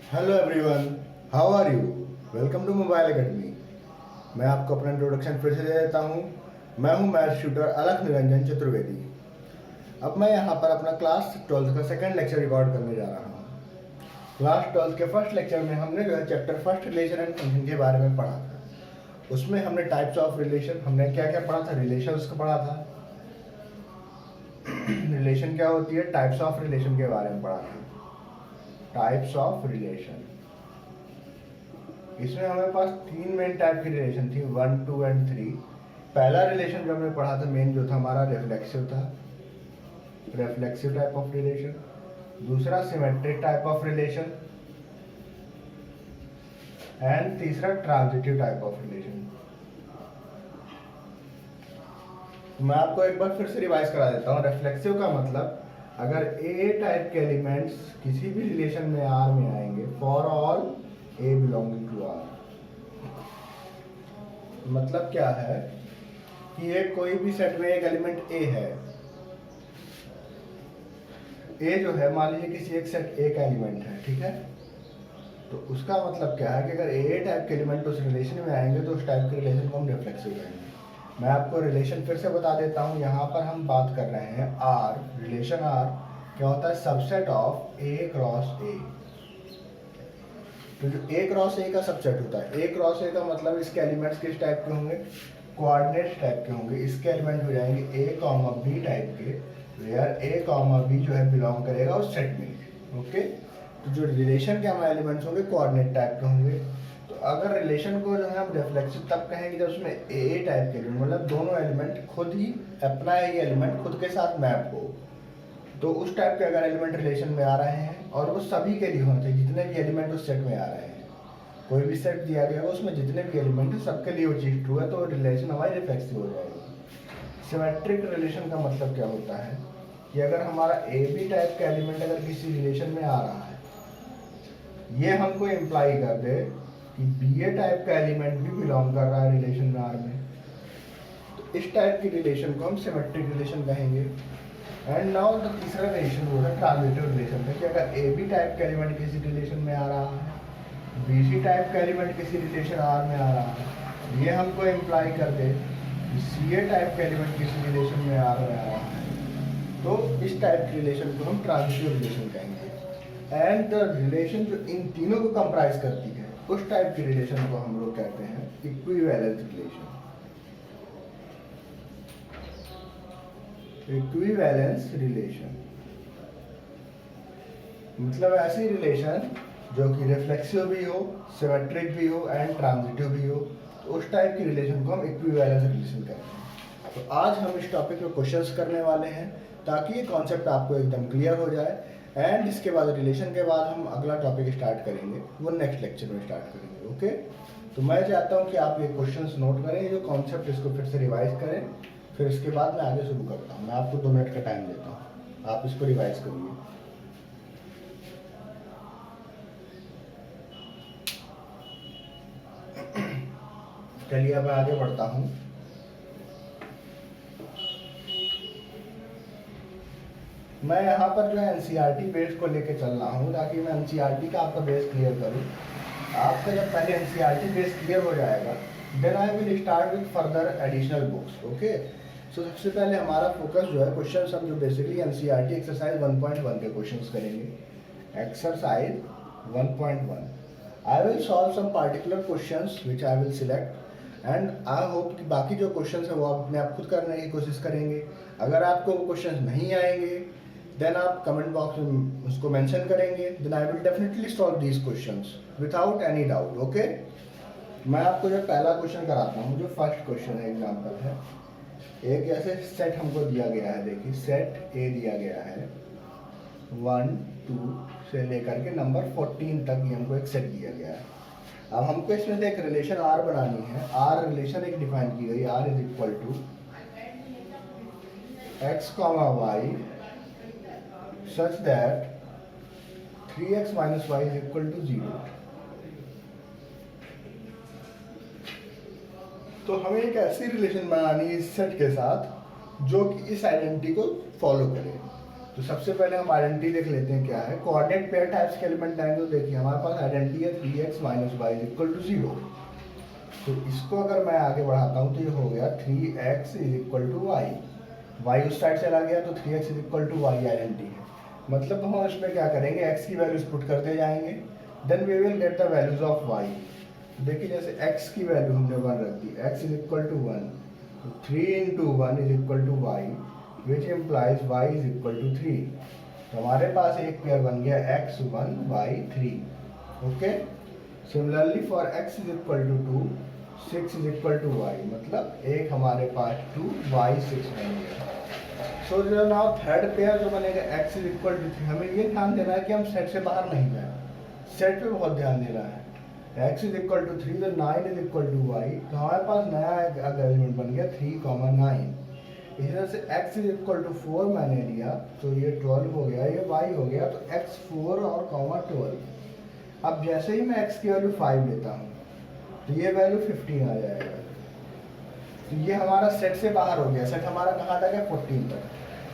Hello everyone, how are you? Welcome to mobile academy. मैं आपको अपना इंट्रोडक्शन फिर से दे देता हूँ। मैं हूँ मैथ्स ट्यूटर अलख निरंजन चतुर्वेदी। अब मैं यहाँ पर अपना क्लास 12th का सेकंड लेक्चर रिकॉर्ड करने जा रहा हूँ। क्लास 12th के फर्स्ट लेक्चर में हमने जो है chapter first relation and function के बारे में पढ़ा था। उसमें हमने टाइप्स ऑफ रिलेशन, हमने क्या क्या पढ़ा था, रिलेशंस को पढ़ा था। रिलेशन क्या होती है, टाइप्स ऑफ रिलेशन के बारे में पढ़ा था। टाइप्स ऑफ रिलेशन, इसमें हमारे पास तीन मेन टाइप की रिलेशन थी, 1, 2 एंड 3। पहला रिलेशन जो हमने पढ़ा था मेन जो था हमारा रिफ्लेक्सिव था, रिफ्लेक्सिव टाइप ऑफ रिलेशन। दूसरा symmetric type of relation and तीसरा ट्रांजिटिव टाइप ऑफ रिलेशन। मैं आपको एक बार फिर से रिवाइज करा देता हूँ। रिफ्लेक्सिव का मतलब अगर ए टाइप के एलिमेंट्स किसी भी रिलेशन में आर में आएंगे, for all A belonging to R. मतलब क्या है कि ये कोई भी सेट में एक एलिमेंट ए है। ए जो है मान लीजिए किसी एक सेट ए का एलिमेंट है, ठीक है। तो उसका मतलब क्या है कि अगर ए टाइप के एलिमेंट उस रिलेशन में आएंगे तो उस टाइप के रिलेशन को हम रिफ्लेक्सिव कहेंगे। मैं आपको रिलेशन फिर से बता देता हूँ। यहाँ पर हम बात कर रहे हैं आर, रिलेशन आर क्या होता है, सबसेट ऑफ ए क्रॉस ए। तो जो ए क्रॉस ए का सबसेट होता है, ए क्रॉस ए का मतलब इसके एलिमेंट्स किस टाइप के होंगे, कोऑर्डिनेट टाइप के होंगे। इसके एलिमेंट हो जाएंगे ए कॉमा बी टाइप के, वेयर ए कॉमा बी जो है बिलोंग करेगा उस सेट में। ओके, तो जो रिलेशन के हमारे एलिमेंट्स होंगे कोऑर्डिनेट टाइप के होंगे। तो अगर रिलेशन को जो है हम रिफ्लेक्सिव तब कहेंगे जब उसमें ए टाइप के मतलब दोनों एलिमेंट खुद ही अपना ही एलिमेंट खुद के साथ मैप हो। तो उस टाइप के अगर एलिमेंट रिलेशन में आ रहे हैं और वो सभी के लिए होने चाहिए, जितने भी एलिमेंट उस सेट में आ रहे हैं, कोई भी सेट दिया गया हो उसमें जितने भी एलिमेंट है सबके लिए वो चीज़ ट्रू है, तो रिलेशन हमारी रिफ्लेक्सिव हो जाएगी। सिमेट्रिक रिलेशन का मतलब क्या होता है कि अगर हमारा ए बी टाइप का एलिमेंट अगर किसी रिलेशन में आ रहा है, ये हमको इम्प्लाई कर दे कि बी ए टाइप का एलिमेंट भी बिलोंग कर रहा है रिलेशन में आर में, तो इस टाइप की रिलेशन को हम सिमेट्रिक रिलेशन कहेंगे। एंड नाउ द तीसरा रिलेशन वो है ट्रांजिटिव रिलेशन है कि अगर ए बी टाइप का एलिमेंट किसी रिलेशन में आ रहा है, बी सी टाइप का एलिमेंट किसी रिलेशन आर में आ रहा है, ये हमको इम्प्लाई कर दे कि सी ए टाइप का एलिमेंट किसी रिलेशन में आर में आ रहा है, तो इस टाइप की रिलेशन को हम ट्रांजिटिव रिलेशन कहेंगे। एंड द रिलेशन जो इन तीनों को कंप्राइज करती है उस टाइप की रिलेशन को हम लोग कहते हैं इक्विवेलेंस रिलेशन। इक्विवेलेंस रिलेशन मतलब ऐसी रिलेशन जो कि रिफ्लेक्सिव भी हो, सिमेट्रिक भी हो एंड ट्रांजिटिव भी हो, तो उस टाइप की रिलेशन को हम इक्विवेलेंस रिलेशन कहते हैं। तो आज हम इस टॉपिक पे क्वेश्चंस करने वाले हैं ताकि ये कॉन्सेप्ट आपको एकदम क्लियर हो जाए। एंड इसके बाद रिलेशन के बाद हम अगला टॉपिक स्टार्ट करेंगे, वो नेक्स्ट लेक्चर में स्टार्ट करेंगे। ओके, तो मैं चाहता हूँ कि आप ये क्वेश्चंस नोट करें, ये जो कॉन्सेप्ट इसको फिर से रिवाइज करें, फिर इसके बाद मैं आगे शुरू करता हूँ। मैं आपको 2 मिनट का टाइम देता हूँ, आप इसको रिवाइज करिए। चलिए अब मैं आगे बढ़ता हूँ। मैं यहाँ पर जो है एनसीईआरटी बेस को लेके चल रहा हूँ ताकि मैं एनसीईआरटी का आपका बेस क्लियर करूँ। आपका जब पहले एनसीईआरटी बेस क्लियर हो जाएगा then I will start with further additional books. Okay, so सबसे पहले हमारा फोकस जो है क्वेश्चन हम जो बेसिकली एनसीईआरटी एक्सरसाइज 1.1 के क्वेश्चंस करेंगे। Exercise 1.1 I will solve some particular questions which I will select and I hope कि बाकी जो क्वेश्चंस है वो अपने आप खुद करने की कोशिश करेंगे। अगर आपको वो क्वेश्चंस नहीं आएंगे देन आप कमेंट बॉक्स में उसको मेंशन करेंगे, then I will definitely solve these questions without any doubt. Okay, मैं आपको जो पहला क्वेश्चन कराता हूँ, जो फर्स्ट क्वेश्चन है एग्जाम्पल है, एक ऐसे सेट हमको दिया गया है। देखिए सेट ए दिया गया है 1 2 से लेकर के नंबर 14 तक ये हमको एक सेट दिया गया है। अब हमको इसमें से एक रिलेशन आर बनानी है। आर रिलेशन एक डिफाइन की गई, R is equal to x comma y such that 3x minus y is equal to 0। तो हमें एक ऐसी रिलेशन बनानी है इस सेट के साथ जो कि इस आइडेंटिटी को फॉलो करे। तो सबसे पहले हम आइडेंटिटी देख लेते हैं क्या है। कोऑर्डिनेट पेयर टाइप्स के एलिमेंट आएंगे तो देखिए हमारे पास आइडेंटिटी है 3x - y = 0। तो इसको अगर मैं आगे बढ़ाता हूँ तो ये हो गया 3x = y। y उस साइड चला गया तो 3x = y आइडेंटिटी है। मतलब हम इसमें क्या करेंगे, x की वैल्यूज पुट करते जाएंगे, then we will get the values of y। देखिए जैसे x की वैल्यू हमने 1 रख दी, x = 1, तो 3 × 1 = y, विच इम्प्लाइज y = 3। तो हमारे पास एक पेयर बन गया x1 y3। Okay, similarly for x = 2, 6 = y, मतलब एक हमारे पास 2 y6 बन गया। सो जो नाउ थर्ड पेयर जो बनेगा x = 3, हमें ये ध्यान देना है कि हम सेट से बाहर नहीं गए, सेट पे बहुत ध्यान देना है। x = 3 तो 9 = y, तो हमारे पास नया एलिमेंट बन गया 3, 9। इसी तरह से x = 4 मैंने लिया तो ये 12 हो गया, ये y हो गया, तो x 4 और 12। अब जैसे ही मैं x की वैल्यू 5 लेता हूँ तो ये वैल्यू 15 आ जाएगा। तो ये हमारा सेट से बाहर हो गया, सेट हमारा कहाँ तक है 14 तक।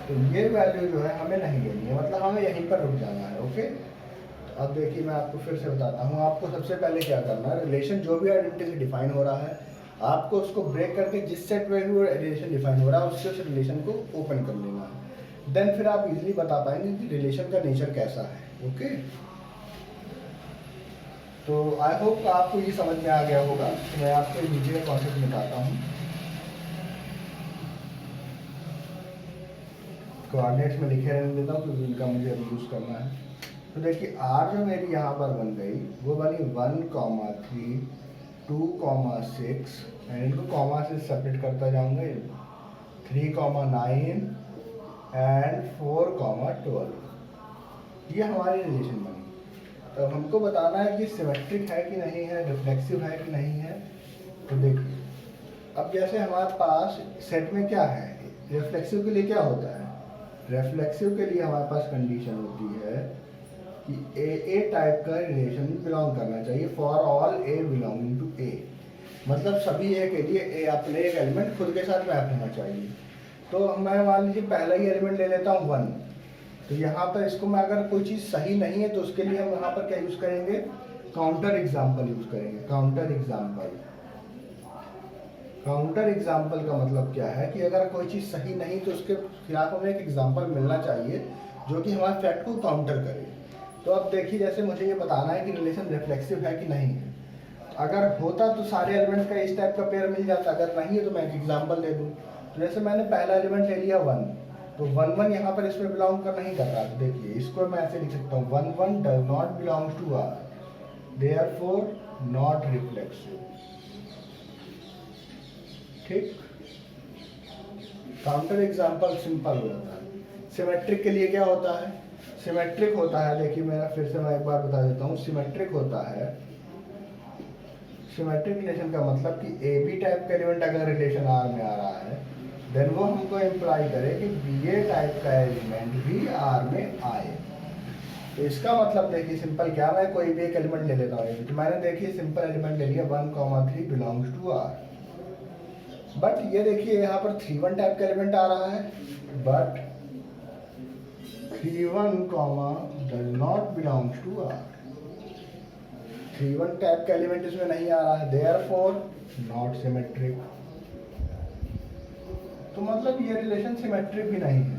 तो ये वैल्यू जो है हमें नहीं लेनी है, मतलब हमें यहीं पर रुक जाना है। ओके, तो अब देखिए मैं आपको फिर से बताता हूँ। आपको सबसे पहले क्या करना है, रिलेशन जो भी आइडेंटिटी से डिफाइन हो रहा है आपको उसको ब्रेक करके जिस सेट में भी वो रिलेशन डिफाइन हो रहा है उससे उस रिलेशन को ओपन कर लेना है। देन फिर आप इजीली बता पाएंगे कि रिलेशन का नेचर कैसा है। ओके, तो आई होप आपको ये समझ में आ गया होगा। तो मैं आपको नीचे का कॉन्सेप्ट बताता हूँ। कोऑर्डिनेट्स में लिखे रहने देता हूँ क्योंकि इनका मुझे अब यूज़ करना है। तो देखिए r जो मेरी यहाँ पर बन गई वो बनी 1, 3, 2, 6, एंड इनको कॉमा से सेपरेट करता जाऊँगा, 3, 9 एंड 4, 12। ये हमारी रिलेशन बनी। तो हमको बताना है कि सिमेट्रिक है कि नहीं है, रिफ्लेक्सिव है कि नहीं है। तो देखिए अब जैसे हमारे पास सेट में क्या है, रिफ्लेक्सिव के लिए क्या होता है, रिफ्लेक्सिव के लिए हमारे पास कंडीशन होती है कि ए टाइप का रिलेशन बिलोंग करना चाहिए for all A belonging to A. मतलब सभी ए के लिए ए अपने एक एलिमेंट खुद के साथ मैप होना चाहिए। तो मैं मान लीजिए पहला ही एलिमेंट ले लेता हूँ 1, तो यहाँ पर इसको मैं अगर कोई चीज़ सही नहीं है तो उसके लिए हम यहाँ पर क्या यूज़ करेंगे, काउंटर एग्जाम्पल यूज़ करेंगे। काउंटर एग्जाम्पल, काउंटर एग्जाम्पल का मतलब क्या है कि अगर कोई चीज़ सही नहीं तो उसके खिलाफ हमें एक एग्जाम्पल मिलना चाहिए जो कि हमारे फैक्ट को काउंटर करे। तो अब देखिए जैसे मुझे ये बताना है कि रिलेशन रिफ्लेक्सिव है कि नहीं है। अगर होता तो सारे एलिमेंट्स का इस टाइप का पेयर मिल जाता, अगर नहीं है तो मैं एक एग्जाम्पल दे दूँ। तो जैसे मैंने पहला एलिमेंट ले लिया 1, तो 1, 1 यहाँ पर इसमें बिलोंग कर नहीं कर रहा। तो देखिए इसको मैं ऐसे लिख सकता हूँ 1, 1 does not belongs to R, therefore not reflexive. ठीक, काउंटर एग्जाम्पल सिंपल हो जाता है। सिमेट्रिक के लिए क्या होता है, सिमेट्रिक होता है, देखिए मैं फिर से मैं एक बार बता देता हूँ। सिमेट्रिक होता है, सिमेट्रिक रिलेशन का मतलब कि ए बी टाइप का एलिमेंट अगर रिलेशन आर में आ रहा है देन वो हमको इम्प्लाई करे कि बी ए टाइप का एलिमेंट भी आर में आए। तो इसका मतलब देखिए सिंपल क्या, मैं कोई भी एक एलिमेंट ले लेता हूँ। तो मैंने देखिए सिंपल एलिमेंट ले लिया 1, 3 बिलोंग्स टू आर। बट ये देखिए यहाँ पर 3, 1 टाइप का एलिमेंट आ रहा है, but 3, 1 does not belongs to R. 3, 1 type का एलिमेंट इसमें नहीं आ रहा है, देयरफॉर नॉट सिमेट्रिक। तो मतलब ये रिलेशन सिमेट्रिक भी नहीं है।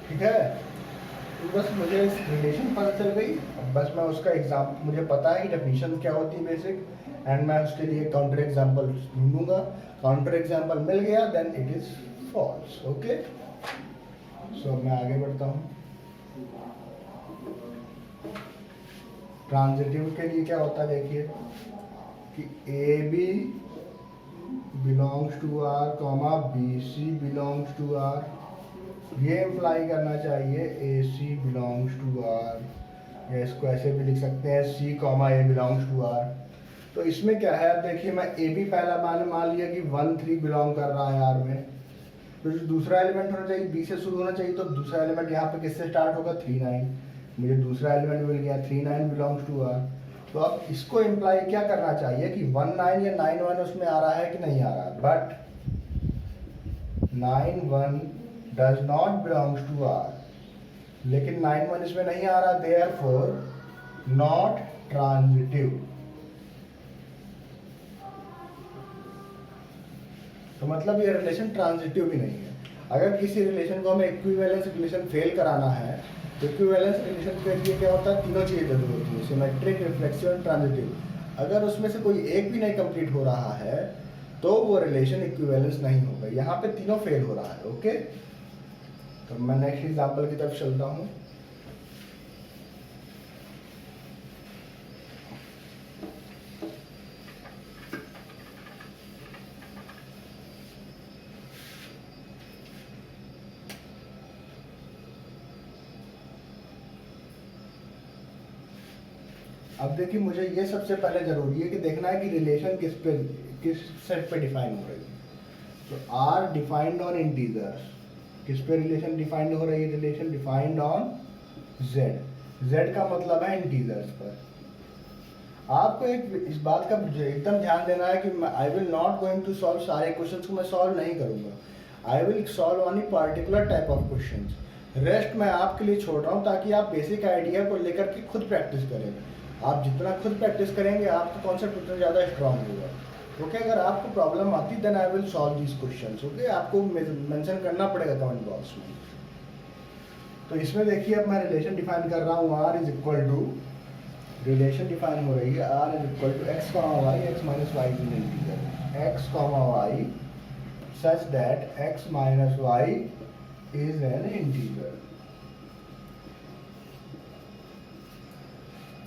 ठीक है, तो बस मुझे इस रिलेशन पता चल गई। अब बस मैं उसका एग्जाम्पल, मुझे पता है कि डेफिनेशन क्या होती है बेसिक, एंड मैं उसके लिए काउंटर एग्जाम्पल ढूंढूंगा। काउंटर एग्जाम्पल मिल गया then it is false. Okay, so मैं आगे बढ़ता हूँ। ट्रांजिटिव के लिए क्या होता है देखिए कि A B belongs to R comma B C belongs to R, ये इम्प्लाई करना चाहिए A C belongs to R, या इसको ऐसे भी लिख सकते हैं C comma A belongs to R. तो इसमें क्या है, अब देखिए मैं ए बी पहला मान लिया कि 1, 3 बिलोंग कर रहा है आर में, तो जो दूसरा एलिमेंट होना चाहिए बी से शुरू होना चाहिए। तो दूसरा एलिमेंट यहाँ पे किससे स्टार्ट होगा, 3, 9। मुझे दूसरा एलिमेंट मिल गया 3, 9 बिलोंग्स टू आर। तो अब इसको इम्प्लाई क्या करना चाहिए कि 1, 9 या 9, 1 उसमें आ रहा है कि नहीं आ रहा, but 9, 1 does not belongs to R. लेकिन 9 1 इसमें नहीं आ रहा, देयरफॉर नॉट ट्रांजिटिव। तो मतलब ये रिलेशन ट्रांजिटिव भी नहीं है। अगर किसी रिलेशन को हमें इक्विवेलेंस रिलेशन फेल कराना है तो इक्विवेलेंस रिलेशन के लिए क्या होता है, तीनों चीजें जरूर होती है, सिमेट्रिक, रिफ्लेक्सिव और ट्रांजिटिव। अगर उसमें से कोई एक भी नहीं कंप्लीट हो रहा है तो वो रिलेशन इक्विवेलेंस नहीं होगा। यहाँ पे तीनों फेल हो रहा है। ओके, तो मैं नेक्स्ट एग्जांपल की तरफ चलता हूँ। अब देखिए, मुझे ये सबसे पहले जरूरी है कि देखना है कि रिलेशन किस सेट पे डिफाइन हो रही है। तो आर डिफाइंड ऑन इंटीजर्स, किस पे रिलेशन डिफाइंड हो रही है, relation defined on Z. Z का मतलब है इंटीजर्स पर। आपको एक इस बात का एकदम ध्यान देना है कि I will not going to solve सारे क्वेश्चंस को मैं सॉल्व नहीं करूंगा। I will solve only particular type of questions. Rest मैं आपके लिए छोड़ रहा हूँ ताकि आप बेसिक आइडिया को लेकर के खुद प्रैक्टिस करें। आप जितना खुद प्रैक्टिस करेंगे आपका कॉन्सेप्ट उतना ज़्यादा स्ट्रांग होगा। ओके, अगर आपको प्रॉब्लम आती then I will solve these questions. Okay, आपको मेंशन करना पड़ेगा कमेंट बॉक्स में। तो इसमें देखिए, अब मैं रिलेशन डिफाइन कर रहा हूँ। R is equal to, relation define हो रही है, R is equal to x comma y, x minus y is an integer, x comma y such that x minus y is an integer.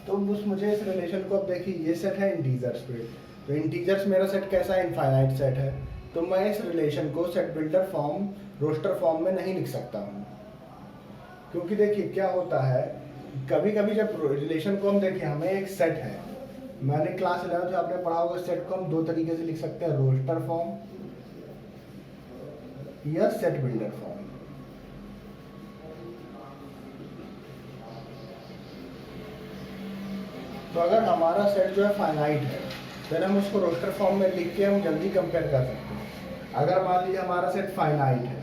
तो बस मुझे इस रिलेशन को, अब देखिए ये सेट है इंटीजर्स पे, तो इंटीजर्स मेरा सेट कैसा है, इनफाइनाइट सेट है। तो मैं इस रिलेशन को set builder form, roster form में नहीं लिख सकता हूँ, क्योंकि देखिए क्या होता है, कभी कभी जब रिलेशन को हम देखिए, हमें एक सेट है, मैंने क्लास 11 में आपने पढ़ा होगा, सेट को हम दो तरीके से लिख सकते हैं, रोस्टर फॉर्म या सेट बिल्डर फॉर्म। तो अगर हमारा सेट जो है फाइनाइट है, फिर हम उसको रोस्टर फॉर्म में लिख के हम जल्दी कंपेयर कर सकते हैं। अगर मान लीजिए हमारा सेट फाइनाइट है,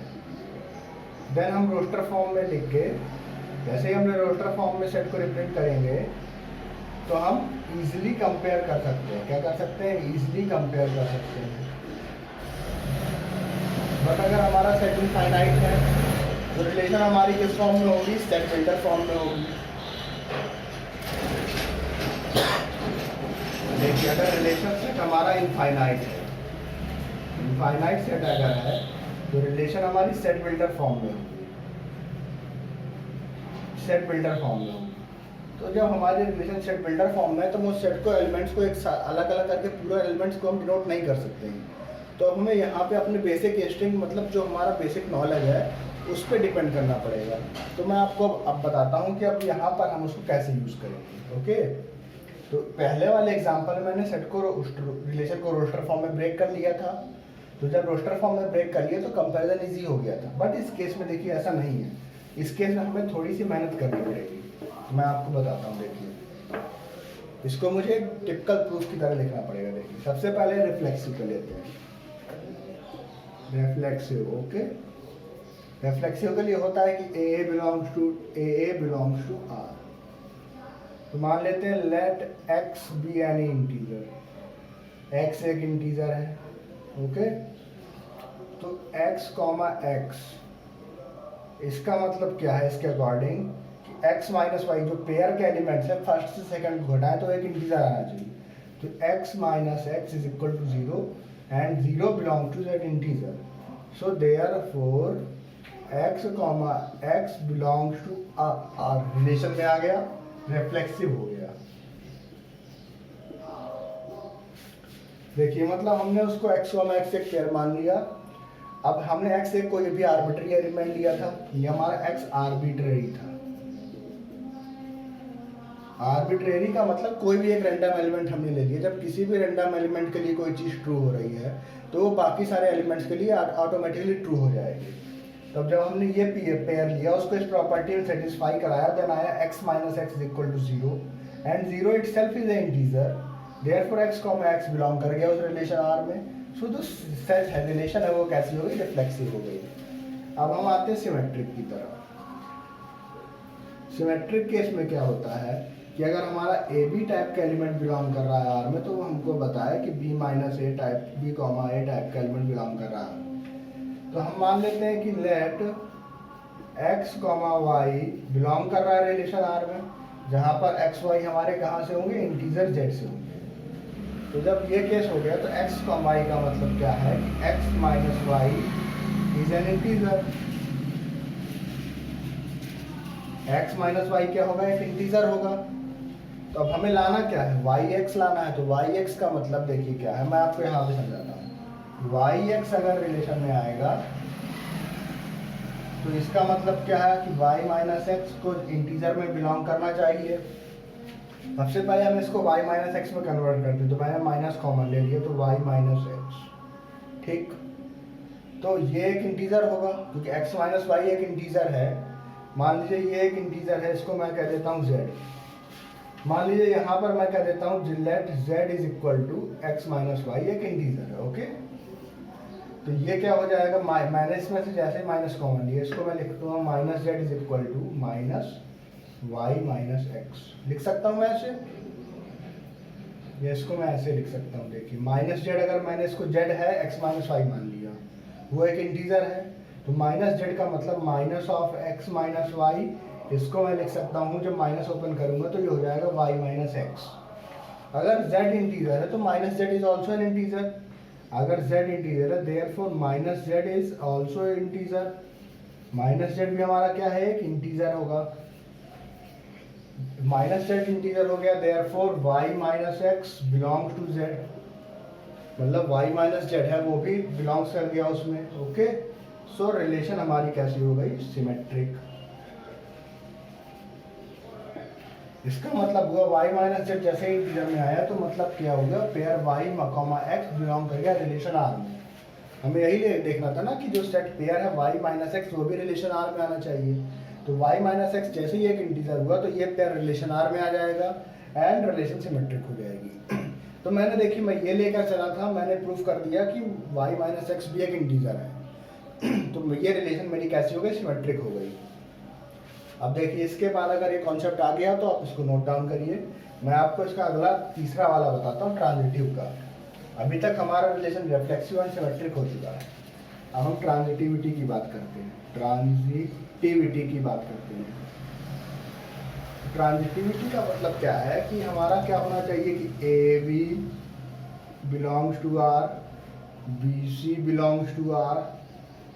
देन हम रोस्टर फॉर्म में लिख के, जैसे ही हम रोस्टर फॉर्म में सेट को रिप्रेजेंट करेंगे तो हम इजीली कंपेयर कर सकते हैं। क्या कर सकते हैं, इजीली कंपेयर कर सकते हैं। बट अगर हमारा सेट इनफाइनाइट है तो रिलेशन हमारी किस फॉर्म में होगी, सेट बिल्डर फॉर्म में होगी। देखिए, अगर रिलेशन सेट हमारा इनफाइनाइट है, इनफाइनाइट सेट अगर है तो रिलेशन हमारी सेट बिल्डर फॉर्म में होगी, सेट बिल्डर फॉर्म में होगी। तो जब हमारे रिलेशन सेट बिल्डर फॉर्म में है तो हम उस सेट को, एलिमेंट्स को एक अलग अलग करके पूरा एलिमेंट्स को हम डिनोट नहीं कर सकते हैं। तो अब हमें यहाँ पे अपने बेसिक इंस्टिंक्ट, मतलब जो हमारा बेसिक नॉलेज है उस पर डिपेंड करना पड़ेगा। तो मैं आपको अब बताता हूँ कि अब यहाँ पर हम उसको कैसे यूज़ करेंगे। ओके, तो पहले वाले एग्जांपल में मैंने सेट को, रिलेशन को रोस्टर फॉर्म में ब्रेक कर लिया था। तो जब रोस्टर फॉर्म में ब्रेक कर लिया तो कंपैरिजन इजी हो गया था। बट इस केस में देखिए ऐसा नहीं है, इस केस में हमें थोड़ी सी मेहनत करनी पड़ेगी। तो मैं आपको बताता हूँ, देखिए इसको मुझे टिपिकल प्रूफ की तरह लिखना पड़ेगा। देखिए सबसे पहले रिफ्लेक्सिव कर लेते हैं, रिफ्लेक्सिव। ओके, रिफ्लेक्सिव के लिए होता है कि ए बिलोंग्स टू आर। तो मान लेते हैं let x be any integer, x एक इंटीजर है। ओके, तो x कॉमा x, इसका मतलब क्या है, इसके अकॉर्डिंग कि x माइनस वाई जो पेयर के एलिमेंट्स है, फर्स्ट से सेकंड को घटाए तो एक इंटीजर आना चाहिए। तो x minus x is equal to 0 and 0 belong to that integer. So therefore x comma x belongs to R, relation में आ गया, रिफ्लेक्सिव हो गया। देखिए मतलब हमने उसको x x एक पेयर मान लिया। अब हमने x एक कोई भी आर्बिट्री एलिमेंट लिया था, ये हमारा x आर्बिट्रेरी था। आर्बिट्रेरी का मतलब कोई भी एक रैंडम एलिमेंट हमने ले लिया। जब किसी भी रैंडम एलिमेंट के लिए कोई चीज ट्रू हो रही है तो वो बाकी सारे एलिमेंट्स के लिए ऑटोमेटिकली ट्रू हो जाएगी। तब जब हमने ये पेयर लिया, उसको इस प्रॉपर्टी में सेटिस्फाई कराया, देन आया x minus x is equal to 0 and 0 itself is a integer, therefore x comma x belong कर गया उस रिलेशन R में। सो जो सेट है, रिलेशन है, वो कैसी हो गई, रिफ्लेक्सिव हो गई। अब हम आते हैं सिमेट्रिक की तरफ। सिमेट्रिक केस में क्या होता है कि अगर हमारा ए बी टाइप का एलिमेंट बिलोंग कर रहा है आर में, तो वो हमको बताया कि B minus A type, B comma A type का एलिमेंट बिलोंग कर रहा है। तो हम मान लेते हैं कि let x comma y belong कर रहा है रिलेशन आर में, जहाँ पर एक्स वाई हमारे कहाँ से होंगे, इंटीजर जेड से होंगे। तो जब ये केस हो गया तो एक्स कॉमा वाई का मतलब क्या है कि x minus y is an integer. x minus y क्या होगा, एक इंटीजर होगा। तो अब हमें लाना क्या है, वाई एक्स लाना है। तो वाई एक्स का मतलब देखिए क्या है, मैं आपको यहाँ पे समझाता हूँ। वाई एक्स अगर रिलेशन में आएगा तो इसका मतलब क्या है कि वाई माइनस एक्स को इंटीजर में बिलोंग करना चाहिए। सबसे पहले हम इसको वाई माइनस एक्स में कन्वर्ट करते हैं, तो मैंने माइनस कॉमन ले लिया, तो वाई माइनस एक्स, ठीक। तो ये एक इंटीजर होगा क्योंकि एक्स माइनस वाई एक इंटीजर है। मान लीजिए ये एक इंटीजर है, इसको मैं कह देता हूँ z। मान लीजिए यहाँ पर मैं कह देता हूँ let z is equal to x minus y, एक इंटीजर है, ओके। तो ये क्या हो जाएगा, मैंने इसमें से जैसे माइनस कॉमन लिया, इसको मैं लिखता हूँ minus z is equal to minus y minus x. लिख सकता हूँ मैं ऐसे, ये इसको मैं ऐसे लिख सकता हूँ। देखिए माइनस जेड, अगर मैंने इसको जेड है एक्स माइनस वाई मान लिया, वो एक इंटीजर है, तो माइनस जेड का मतलब minus of x minus y. इसको मैं लिख सकता हूँ, जब माइनस ओपन करूंगा तो ये हो जाएगा वाई माइनस एक्स। अगर z इंटीजर है तो minus z is also an integer. अगर z इंटीजर है therefore minus z is also integer. Minus Z भी हमारा क्या है, एक इंटीजर होगा। माइनस जेड इंटीजर हो गया, therefore y minus x belongs to z। मतलब वाई माइनस जेड है वो भी बिलोंग्स कर गया उसमें, ओके। सो रिलेशन हमारी कैसी हो गई, सिमेट्रिक। इसका मतलब हुआ वाई माइनस जेड जैसे ही इंटीजर में आया तो मतलब क्या होगा, pair y comma x belong कर गया रिलेशन आर में। हमें यही देखना था ना कि जो सेट पेयर है वाई माइनस एक्स वो भी रिलेशन आर में आना चाहिए। तो वाई माइनस एक्स जैसे ही एक इंटीजर हुआ तो ये पेयर रिलेशन आर में आ जाएगा एंड रिलेशन सिमेट्रिक हो जाएगी। तो मैंने देखिए मैं ये लेकर चला था, मैंने प्रूफ कर दिया कि वाई माइनस एक्स भी एक इंटीजर है। तो ये रिलेशन मेरी कैसी हो गई, सिमेट्रिक हो गई। अब देखिए इसके बाद अगर ये कॉन्सेप्ट आ गया तो आप इसको नोट डाउन करिए। मैं आपको इसका अगला तीसरा वाला बताता हूँ, ट्रांजिटिव का। अभी तक हमारा रिलेशन रिफ्लेक्सिव एंड सिमेट्रिक हो चुका है। अब हम ट्रांजिटिविटी की बात करते हैं। ट्रांजिटिविटी की बात करते हैं। ट्रांजिटिविटी का मतलब क्या है कि हमारा क्या होना चाहिए कि A B belongs to R, B C belongs to R.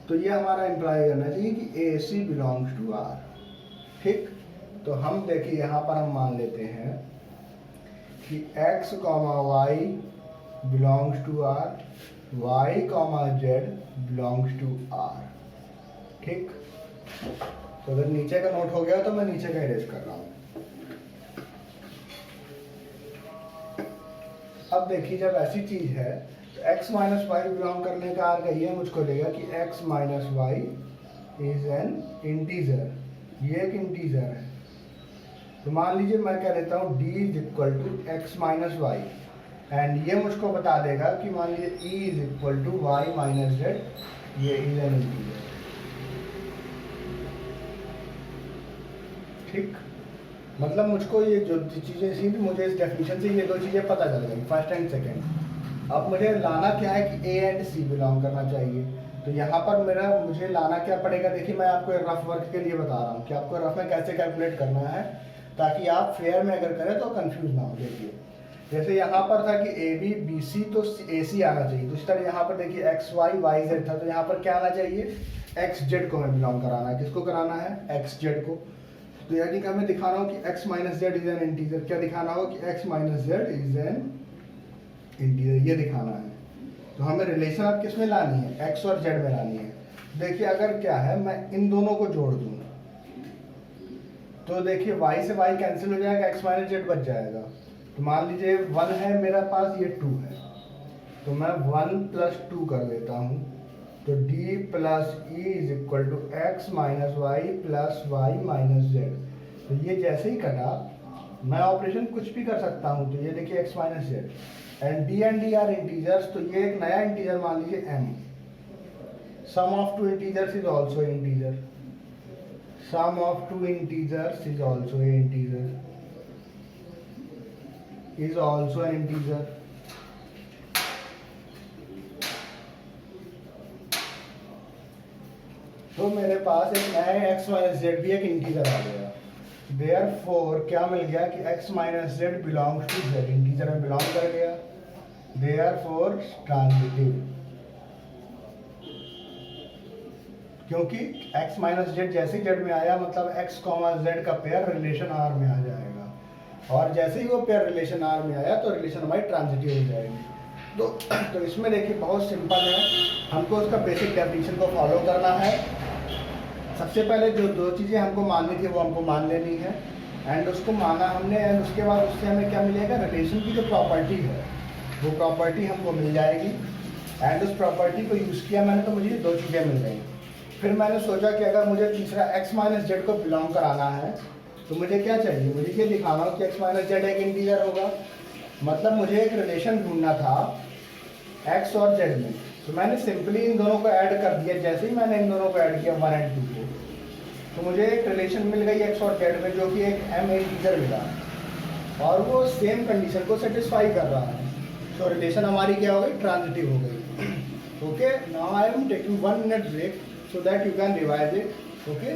तो ये हमारा इम्प्लाई करना चाहिए कि A C belongs to R, ठीक। तो हम देखिए यहाँ पर हम मान लेते हैं कि x comma y belongs to R, y comma z belongs to R, ठीक। तो अगर नीचे का नोट हो गया तो मैं नीचे का इरेज कर रहा हूँ। अब देखिए जब ऐसी चीज है तो x माइनस वाई बिलोंग करने का अर्थ ये मुझको देगा कि x minus y is an integer. ये एक इंटीजर है। तो मान लीजिए मैं कह देता हूँ d is equal to x minus y and ये मुझको बता देगा कि मान लीजिए e is equal to y minus z, ये इज एन इंटीजर, ठीक। मतलब मुझको ये जो चीज़ें सी थी, मुझे इस डेफिनेशन से ये दो चीज़ें पता चल गई, फर्स्ट एंड सेकेंड। अब मुझे लाना क्या है कि ए एंड सी बिलोंग करना चाहिए। तो यहाँ पर मुझे लाना क्या पड़ेगा, देखिए मैं आपको रफ वर्क के लिए बता रहा हूँ कि आपको रफ में कैसे कैलकुलेट करना है ताकि आप फेयर में अगर करें तो कंफ्यूज ना हो। देखिए जैसे यहाँ पर था कि ए बी बी सी, तो ए सी आना चाहिए। तो इस तरह यहाँ पर देखिए एक्स वाई वाई जेड था, तो यहाँ पर क्या आना चाहिए, एक्स जेड को हमें बिलोंग कराना है। किसको कराना है, एक्स जेड को। तो यानी कि हमें दिखाना हो कि x minus z is an integer. क्या दिखाना हो कि x minus z is an integer, ये दिखाना है। तो हमें रिलेशन अब किस में लानी है, x और z में लानी है। देखिए अगर क्या है मैं इन दोनों को जोड़ दूँ तो देखिए y से y कैंसिल हो जाएगा, x माइनस जेड बच जाएगा। तो मान लीजिए 1 है मेरा पास, ये 2 है, तो मैं 1 प्लस 2 कर देता हूँ। तो d plus e is equal to x minus y plus y minus z. तो ये जैसे ही कटा मैं ऑपरेशन कुछ भी कर सकता हूँ। तो ये देखिए x minus Z and D R integers. तो ये एक नया इंटीजर मान लीजिए m। Sum of two integers is also integer. Sum of two integers is also an integer. Is also an integer. तो मेरे पास एक नया x माइनस जेड भी एक इंटीजर आ गया। Therefore क्या मिल गया कि x minus Z belongs to z, integer में बिलोंग कर गया। Therefore ट्रांजिटिव, क्योंकि x माइनस जेड जैसे जेड में आया मतलब x कॉमा जेड का पेयर रिलेशन r में आ जाएगा, और जैसे ही वो पेयर रिलेशन r में आया तो रिलेशन हमारी ट्रांजिटिव हो जाएगी। तो इसमें देखिए बहुत सिंपल है, हमको उसका बेसिक डेफिनेशन को फॉलो करना है। सबसे पहले जो दो चीज़ें हमको माननी थी वो हमको मान लेनी है, एंड उसको माना हमने, एंड उसके बाद उससे हमें क्या मिलेगा, रिलेशन की जो प्रॉपर्टी है वो प्रॉपर्टी हमको मिल जाएगी, एंड उस प्रॉपर्टी को यूज़ किया मैंने तो मुझे दो चीज़ें मिल गई। फिर मैंने सोचा कि अगर मुझे तीसरा x माइनस जेड को बिलोंग कराना है तो मुझे क्या चाहिए, मुझे ये दिखाना हो कि x माइनस जेड एक इंटीजर होगा, मतलब मुझे एक रिलेशन ढूंढना था x और z में। तो मैंने सिंपली इन दोनों को ऐड कर दिया। जैसे ही मैंने इन दोनों को ऐड किया 1 और 2 को, तो मुझे एक रिलेशन मिल गई x और z में, जो कि एक m इंटीजर मिला, और वो सेम कंडीशन को सेटिस्फाई कर रहा है। तो रिलेशन हमारी क्या हो गई, ट्रांजिटिव हो गई। Okay, now I am taking 1 minute break so that you can revise it. Okay,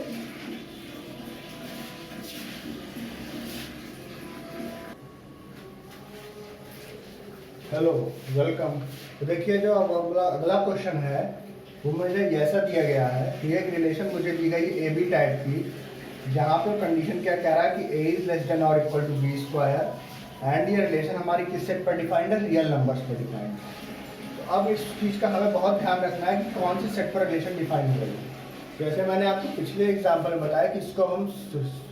hello, welcome. तो देखिए जो अब अगला क्वेश्चन है वो मुझे ऐसा दिया गया है कि एक रिलेशन मुझे दी गई ए बी टाइप की, जहाँ पे कंडीशन क्या कह रहा है कि a इज लेस देन और equal to b square, and ये रिलेशन हमारी किस सेट पर डिफाइंड है, रियल नंबर्स पर डिफाइंड है। तो अब इस चीज़ का हमें बहुत ध्यान रखना है कि कौन सी सेट पर रिलेशन डिफाइन हो रही है। जैसे मैंने आपको पिछले एग्जाम्पल में बताया कि इसको हम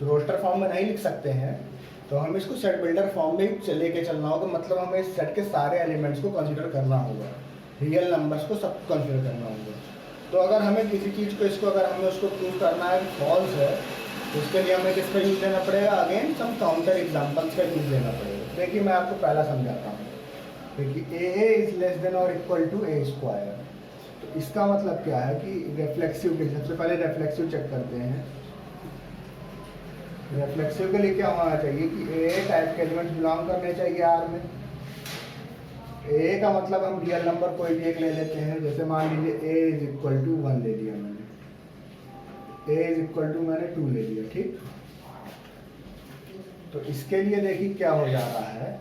रोस्टर फॉर्म में नहीं लिख सकते हैं, तो हम इसको सेट बिल्डर फॉर्म में लेके चलना होगा। मतलब हमें इस सेट के सारे एलिमेंट्स को कंसीडर करना होगा, रियल नंबर्स को सब कंसीडर करना होगा। तो अगर हमें किसी चीज़ को इसको अगर हमें उसको प्रूव करना है फॉल्स है, तो उसके लिए हमें किसका यूज़ लेना पड़ेगा, अगेन सम काउंटर एग्जाम्पल्स का यूज़ लेना पड़ेगा। देखिए मैं आपको पहला समझाता हूँ। देखिए a इज लेस देन और इक्वल टू a स्क्वायर, तो इसका मतलब क्या है कि रिफ्लेक्सिव के लिए सबसे पहले रिफ्लेक्सिव चेक करते हैं। रिफ्लेक्सिव के लिए क्या होना चाहिए कि a टाइप के एलिमेंट बिलोंग करने चाहिए R में। a का मतलब हम रियल नंबर कोई भी एक ले लेते हैं, जैसे मान लीजिए a इज इक्वल टू 1 ले लिया मैंने, a इज इक्वल टू मैंने 2 ले लिया, ठीक। तो इसके लिए देखिए क्या हो जा रहा है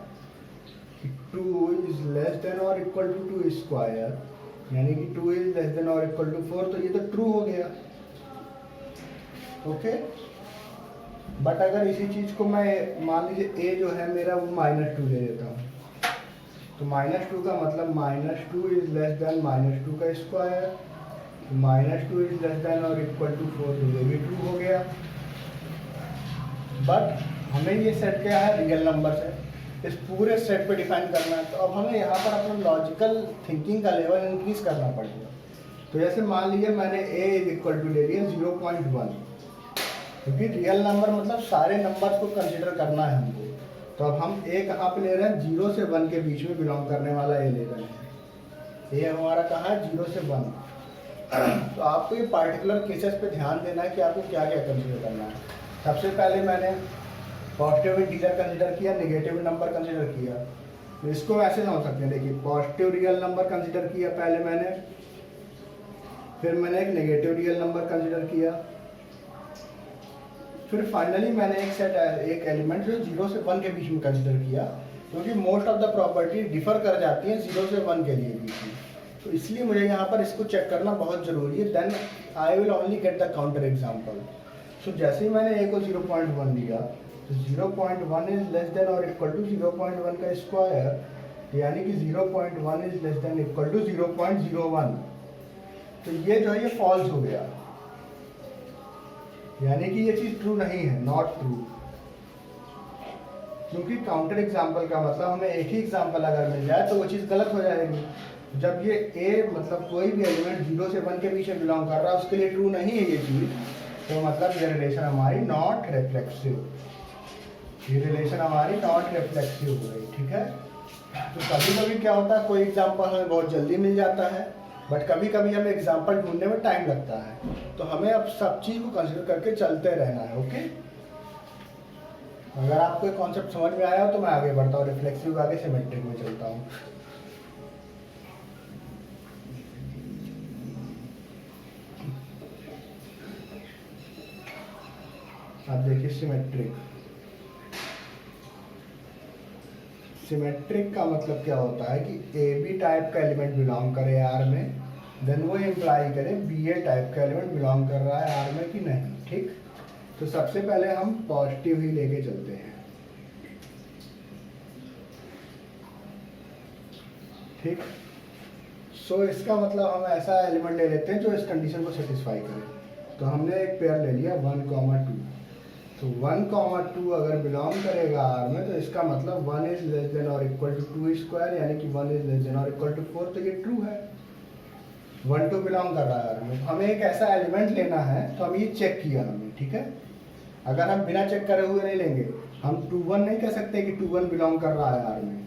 कि 2 इज लेस देन और इक्वल टू 2 स्क्वायर, यानी कि 2 इज लेस देन और इक्वल टू 4, तो ये तो ट्रू हो गया। ओके, बट अगर इसी चीज़ को मैं मान लीजिए a जो है मेरा वो -2 ले लेता हूँ, तो -2 का मतलब -2 इज लेस देन -2 का स्क्वायर, -2 इज लेस देन और इक्वल टू 4, तो ये भी ट्रू हो गया। बट हमें ये सेट क्या है, रियल नंबर है, इस पूरे सेट पे डिफाइन करना है। तो अब हमें यहाँ पर अपना लॉजिकल थिंकिंग का लेवल इंक्रीज करना पड़ेगा। तो जैसे मान लीजिए मैंने a इज इक्वल टू ले लिया 0.1, क्योंकि रियल नंबर मतलब सारे नंबर्स को कंसिडर करना है हमको। तो अब हम a कहाँ पे ले रहे हैं, 0 से 1 के बीच में बिलोंग करने वाला a ले रहे हैं। a हमारा कहाँ है, 0 से 1। तो आपको ये पार्टिकुलर केसेस पे ध्यान देना है कि आपको क्या क्या कंसिडर करना है। सबसे पहले मैंने पॉजिटिव इंटीजर कंसिडर किया, नेगेटिव नंबर कंसिडर किया। तो इसको ऐसे समझ सकते हैं, देखिए पॉजिटिव रियल नंबर कंसिडर किया पहले मैंने, फिर मैंने एक नेगेटिव रियल नंबर कंसिडर किया, फिर फाइनली मैंने एक एलिमेंट जो 0 से 1 के बीच में कंसिडर किया, क्योंकि most of the property differ कर जाती हैं 0 से 1 के लिए बीच में। तो इसलिए मुझे यहाँ पर इसको चेक करना बहुत ज़रूरी है। Then I will only get the counter example. So जैसे ही मैंने a को 0.1 दिया, तो 0.1 इज लेस देन और इक्वल टू 0.1 का स्क्वायर, यानी कि 0.1 is less than equal to 0.01। तो ये जो है ये फॉल्स हो गया, यानी कि ये चीज़ ट्रू नहीं है, नॉट ट्रू। क्योंकि काउंटर एग्जाम्पल का मतलब हमें एक ही एग्जाम्पल अगर मिल जाए तो वो चीज़ गलत हो जाएगी। जब ये a मतलब कोई भी एलिमेंट 0 से 1 के बीच में बिलोंग कर रहा है उसके लिए ट्रू नहीं है ये चीज़, तो मतलब ये रिलेशन हमारी नॉट रिफ्लेक्सिव, ये रिलेशन हमारी नॉट रिफ्लेक्सिव हो गई, ठीक है। तो कभी कभी क्या होता है, कोई एग्जाम्पल हमें बहुत जल्दी मिल जाता है बट कभी कभी हमें एग्जाम्पल ढूंढने में टाइम लगता है, तो हमें अब सब चीज़ को कंसिडर करके चलते रहना है। ओके, अगर आपको ये कॉन्सेप्ट समझ में आया हो तो मैं आगे बढ़ता हूँ, रिफ्लेक्सिव आगे सिमेट्रिक में चलता हूँ। अब देखिए सिमेट्रिक। सिमेट्रिक का मतलब क्या होता है कि ए बी टाइप का एलिमेंट बिलोंग करे आर में, देन वो इम्प्लाई करे बी ए टाइप का एलिमेंट बिलोंग कर रहा है आर में कि नहीं। ठीक, तो सबसे पहले हम पॉजिटिव ही लेके चलते हैं। ठीक, सो इसका मतलब हम ऐसा एलिमेंट ले लेते हैं जो इस कंडीशन को सेटिस्फाई करे। तो हमने एक पेयर ले लिया 1, 2, तो 1, 2 अगर बिलोंग करेगा आर में, तो इसका मतलब 1 इज लेस देन और इक्वल टू 2 स्क्वायर, यानी कि 1 इज लेस देन और इक्वल टू 4, तो ये ट्रू है। 1, 2 बिलोंग कर रहा है आर में। हमें एक ऐसा एलिमेंट लेना है, तो हम ये चेक किया हमने। ठीक है, अगर हम बिना चेक करे हुए नहीं लेंगे, हम 2, 1 नहीं कह सकते कि 2, 1 बिलोंग कर रहा है आर में।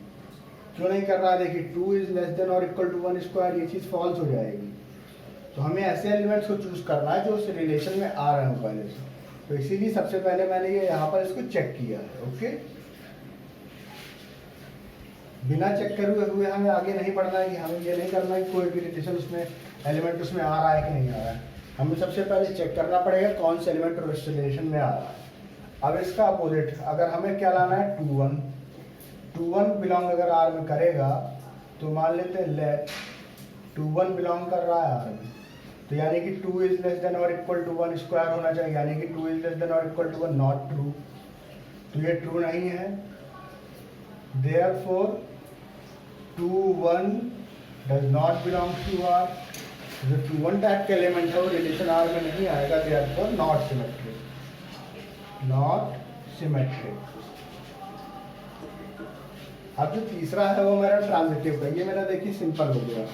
क्यों नहीं कर रहा है? देखिए 2 इज लेस देन और इक्वल टू 1 स्क्वायर, ये चीज़ फॉल्स हो जाएगी। तो हमें ऐसे एलिमेंट्स को चूज करना है जो उस रिलेशन में आ रहे हो पहले से। तो इसीलिए सबसे पहले मैंने ये यहाँ पर इसको चेक किया है। ओके, बिना चेक करे हुए हमें आगे नहीं बढ़ना है, कि हमें ये नहीं करना है कि कोई भी रिलेशन उसमें एलिमेंट उसमें आ रहा है कि नहीं आ रहा है। हमें सबसे पहले चेक करना पड़ेगा कौन से एलिमेंट उस रिलेशन में आ रहा है। अब इसका अपोजिट, अगर हमें क्या लाना है 2, 1, 2, 1 बिलोंग अगर आर में करेगा, तो मान लेते हैं लेट 2, 1 बिलोंग कर रहा है आर में, तो यानी कि 2 इज लेस देन और इक्वल टू 1 स्क्वायर होना चाहिए, यानी कि 2 इज लेस देन और इक्वल टू 1, नॉट ट्रू। तो ये ट्रू नहीं है। Therefore 2, 1 does not belong to R. जो 2, 1 टाइप के एलिमेंट है वो रिलेशन आर में नहीं आएगा, therefore not symmetric, not symmetric. अब जो तीसरा है वो मेरा ट्रांजिटिव का, ये मेरा देखिए सिंपल हो गया।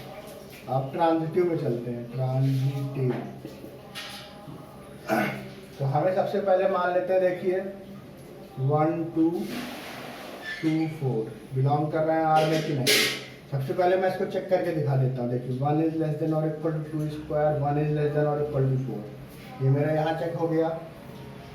अब ट्रांजिटिव में चलते हैं। ट्रांजिटिव, तो हमें सबसे पहले मान लेते हैं, देखिए 1, 2, 2, 4 बिलोंग कर रहे हैं आर में कि नहीं। सबसे पहले मैं इसको चेक करके दिखा देता हूँ। देखिए 1 इज लेस देन और equal to 2 square, 1 is less than और इक्वल टू 4, ये मेरा यहाँ चेक हो गया।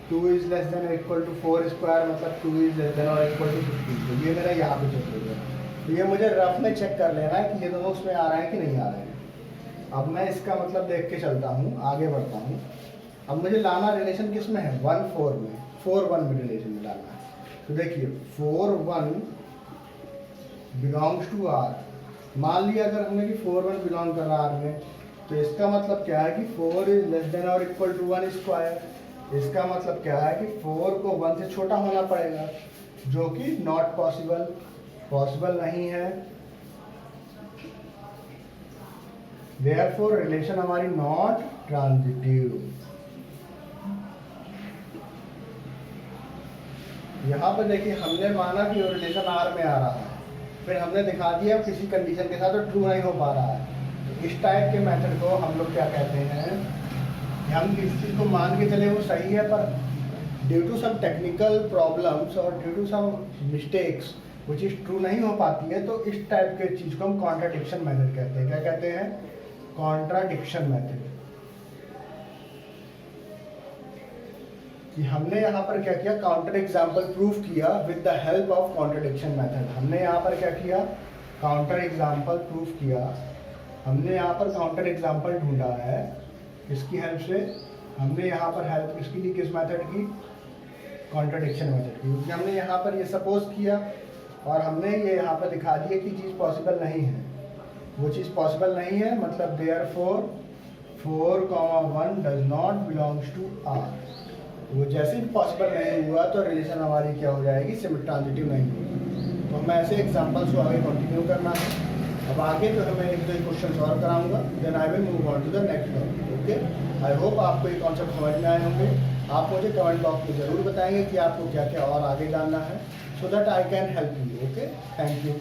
2 इज लेस देन और इक्वल टू 4 स्क्वायर, मतलब 2 इज लेस देन और इक्वल टू 15, तो ये मेरा यहाँ पे चेक हो गया। तो ये मुझे रफ में चेक कर लेना है कि ये दोनों उसमें आ रहे हैं कि नहीं आ रहे हैं। अब मैं इसका मतलब देख के चलता हूँ, आगे बढ़ता हूँ। अब मुझे लाना रिलेशन किस में है? 1, 4 में, 4, 1 में रिलेशन में लाना है। तो देखिए 4, 1 बिलोंग्स टू आर। मान लिया अगर हमने कि 4, 1 बिलोंग कर रहा आर में, तो इसका मतलब क्या है कि 4 इज लेस देन और इक्वल टू 1 स्क्वायर। इसका मतलब क्या है कि 4 को 1 से छोटा होना पड़ेगा, जो कि नॉट पॉसिबल, पॉसिबल नहीं है। देयरफॉर रिलेशन हमारी नॉट ट्रांजिटिव। यहाँ पर देखिए हमने माना कि वो रिलेशन आर में आ रहा है, फिर हमने दिखा दिया किसी कंडीशन के साथ तो ट्रू नहीं हो पा रहा है। तो इस टाइप के मेथड को हम लोग क्या कहते हैं, हम किसी चीज़ को मान के चले वो सही है, पर due to some technical problems और ड्यू टू सम मिस्टेक्स वो चीज़ ट्रू नहीं हो पाती है, तो इस टाइप के चीज़ को हम कॉन्ट्राडिक्शन मेथड कहते हैं। क्या कहते हैं? Contradiction method. कि हमने यहाँ पर क्या किया, काउंटर एग्जाम्पल प्रूफ किया with the help of contradiction method. हमने यहाँ पर क्या किया, काउंटर एग्जाम्पल प्रूफ किया। हमने यहाँ पर काउंटर एग्जाम्पल ढूंढा है, किसकी हेल्प से? हमने यहाँ पर हेल्प किसकी ली, किस मेथड की? कॉन्ट्राडिक्शन मेथड की। क्योंकि हमने यहाँ पर ये सपोज किया और हमने ये यहाँ पर दिखा दिया कि चीज़ पॉसिबल नहीं है, वो चीज़ पॉसिबल नहीं है, मतलब therefore 4, 1 does not belongs to R. वो जैसे भी पॉसिबल नहीं हुआ तो रिलेशन हमारी क्या हो जाएगी, ट्रांजिटिव नहीं होगी। तो हमें ऐसे एग्जांपल्स को आगे कंटिन्यू करना है। अब आगे जो है मैं 1-2 क्वेश्चन सॉल्व कराऊंगा, then I will move on to the next topic. Okay, I hope आपको ये कॉन्सेप्ट समझ में आए होंगे। आप मुझे कमेंट बॉक्स में ज़रूर बताएंगे कि आपको क्या क्या और आगे जानना है, so that I can help you. Okay, thank you.